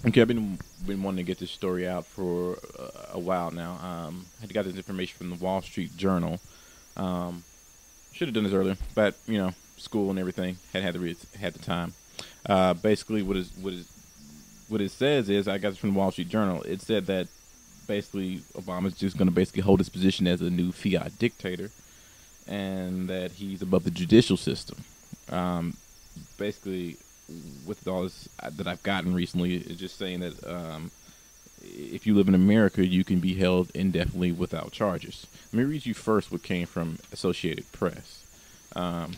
Okay, I've been wanting to get this story out for a while now. I got this information from the Wall Street Journal. Um, should have done this earlier, but school and everything had the time. Basically, what it says is I got this from the Wall Street Journal. It said that basically Obama's just going to basically hold his position as a new fiat dictator, and that he's above the judicial system. Um, Basically, with all this that I've gotten recently, is just saying that if you live in America, you can be held indefinitely without charges. Let me read you first what came from Associated Press. Um,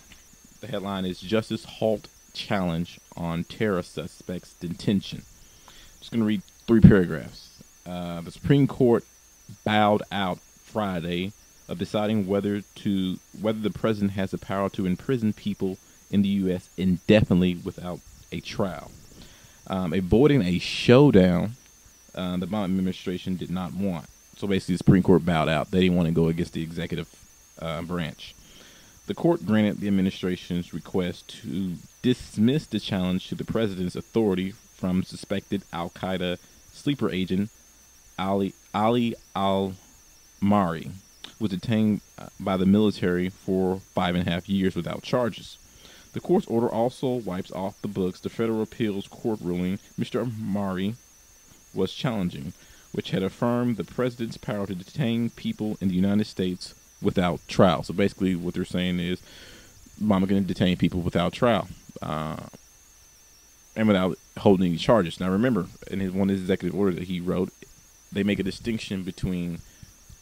the headline is Justice Halt Challenge on Terror Suspects Detention. Just going to read three paragraphs. The Supreme Court bowed out Friday of deciding whether the president has the power to imprison people in the U.S. indefinitely without a trial. Avoiding a showdown, the Obama administration did not want. So basically, the Supreme Court bowed out. They didn't want to go against the executive branch. The court granted the administration's request to dismiss the challenge to the president's authority from suspected Al Qaeda sleeper agent Ali Al Mari, was detained by the military for 5.5 years without charges. The court's order also wipes off the books the federal appeals court ruling Mr. Mari was challenging, which had affirmed the president's power to detain people in the United States without trial. So basically, what they're saying is Obama going to detain people without trial and without holding any charges. Now, remember, in one of his executive orders that he wrote, they make a distinction between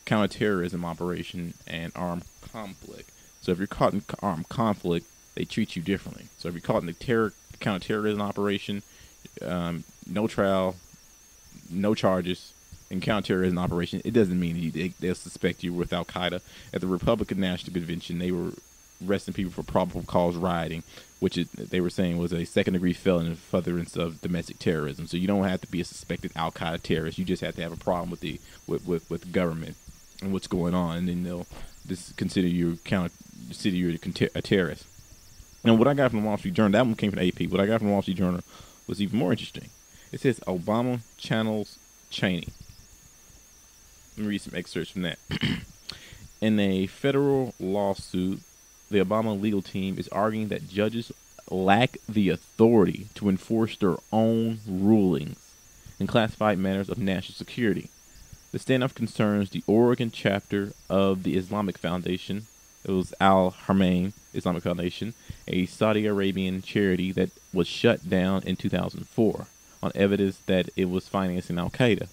counterterrorism operation and armed conflict. So if you're caught in armed conflict, they treat you differently. So if you're caught in the counterterrorism operation, no trial, no charges, and counterterrorism operation, it doesn't mean they'll suspect you with Al Qaeda. At the Republican National Convention, they were arresting people for probable cause rioting, which they were saying was a second-degree felony in furtherance of domestic terrorism. So you don't have to be a suspected Al Qaeda terrorist. You just have to have a problem with the government and what's going on, and then they'll consider you a terrorist. And what I got from the Wall Street Journal, that one came from AP. What I got from the Wall Street Journal was even more interesting. It says Obama channels Cheney. Let me read some excerpts from that. In a federal lawsuit, the Obama legal team is arguing that judges lack the authority to enforce their own rulings in classified matters of national security. The standoff concerns the Oregon chapter of the Islamic Foundation. It was Al Haramain Islamic Foundation, a Saudi Arabian charity that was shut down in 2004 on evidence that it was financing Al Qaeda.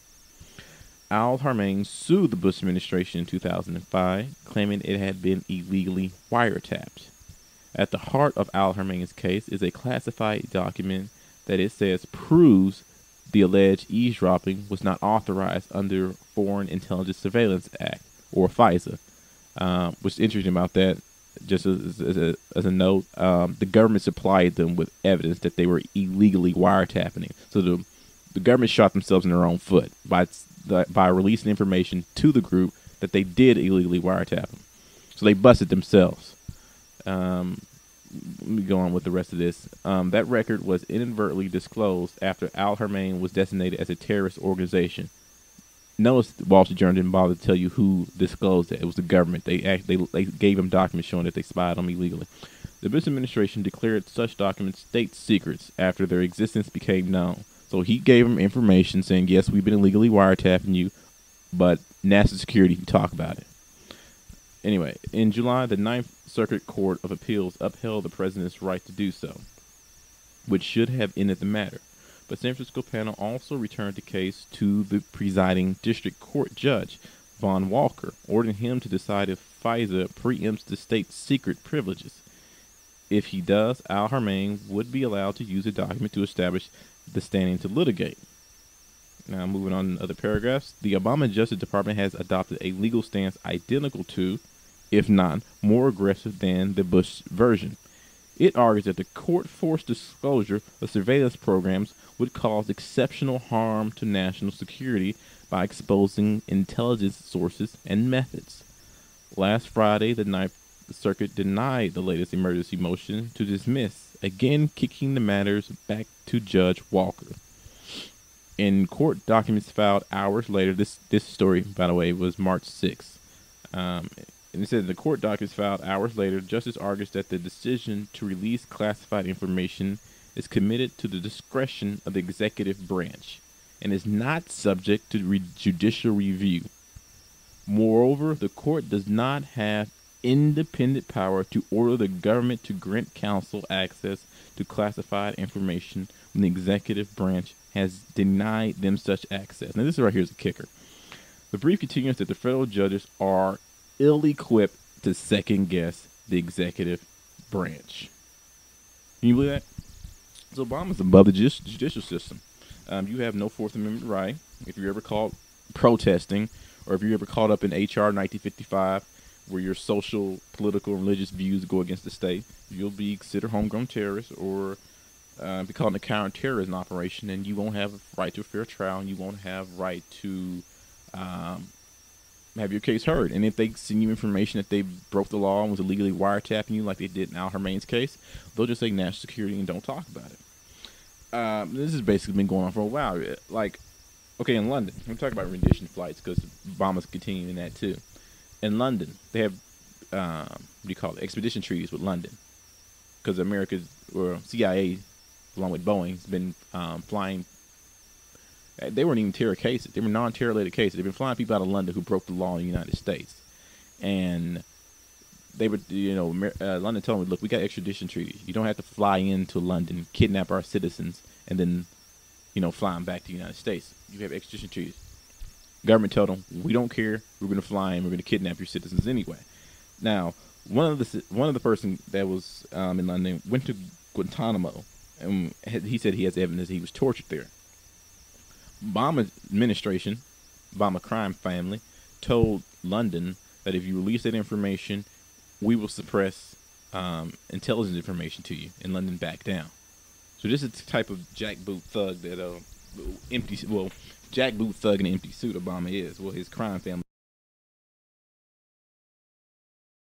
Al Haramain sued the Bush administration in 2005, claiming it had been illegally wiretapped. At the heart of Al Haramain's case is a classified document that it says proves the alleged eavesdropping was not authorized under Foreign Intelligence Surveillance Act, or FISA. What's interesting about that, just as a note, the government supplied them with evidence that they were illegally wiretapping it. So the government shot themselves in their own foot by releasing information to the group that they did illegally wiretap them. So they busted themselves. Let me go on with the rest of this. That record was inadvertently disclosed after Al Haramain was designated as a terrorist organization. Notice the Wall Street Journal didn't bother to tell you who disclosed it. It was the government. They gave him documents showing that they spied on me illegally. The Bush administration declared such documents state secrets after their existence became known. So he gave them information saying, yes, we've been illegally wiretapping you, but national security can talk about it. Anyway, in July, the Ninth Circuit Court of Appeals upheld the president's right to do so, which should have ended the matter. But San Francisco panel also returned the case to the presiding district court judge, Von Walker, ordering him to decide if FISA preempts the state's secret privileges. If he does, Al Haramain would be allowed to use the document to establish the standing to litigate. Now, moving on to other paragraphs, the Obama Justice Department has adopted a legal stance identical to, if not more aggressive than, the Bush version. It argues that the court-forced disclosure of surveillance programs would cause exceptional harm to national security by exposing intelligence sources and methods. Last Friday, the Ninth Circuit denied the latest emergency motion to dismiss, again kicking the matters back to Judge Walker. In court documents filed hours later, this story, by the way, was March 6th. And it says the court documents filed hours later, justice argues that the decision to release classified information is committed to the discretion of the executive branch and is not subject to judicial review. Moreover, the court does not have independent power to order the government to grant counsel access to classified information when the executive branch has denied them such access. Now, this right here is a kicker. The brief continues that the federal judges are ill-equipped to second-guess the executive branch. Can you believe that? So Obama's above the judicial system. You have no Fourth Amendment right. If you're ever caught protesting, or if you're ever caught up in H.R. 1955, where your social, political, and religious views go against the state, you'll be considered homegrown terrorist or be called a counterterrorism operation, and you won't have a right to a fair trial, and you won't have right to have your case heard. And if they send you information that they broke the law and was illegally wiretapping you, like they did in Al Harmain's case, they'll just say national security and don't talk about it. This has basically been going on for a while. Like, okay, in London, I'm talking about rendition flights because Obama's continuing that too. In London, they have what do you call it? Expedition treaties with London, because America's or CIA, along with Boeing, has been flying. They weren't even terror cases; they were non-terror-related cases. They've been flying people out of London who broke the law in the United States, and they would, London told them, "Look, we got extradition treaties. You don't have to fly into London, kidnap our citizens, and then, fly them back to the United States. You have extradition treaties." Government told them, "We don't care. We're going to fly and we're going to kidnap your citizens anyway." Now, one of the person that was in London went to Guantanamo, and he said he has evidence that he was tortured there. Obama administration, Obama crime family, told London that if you release that information, we will suppress intelligence information to you, and London backed down. So this is the type of jackboot thug that jackboot thug in an empty suit Obama is. Well, his crime family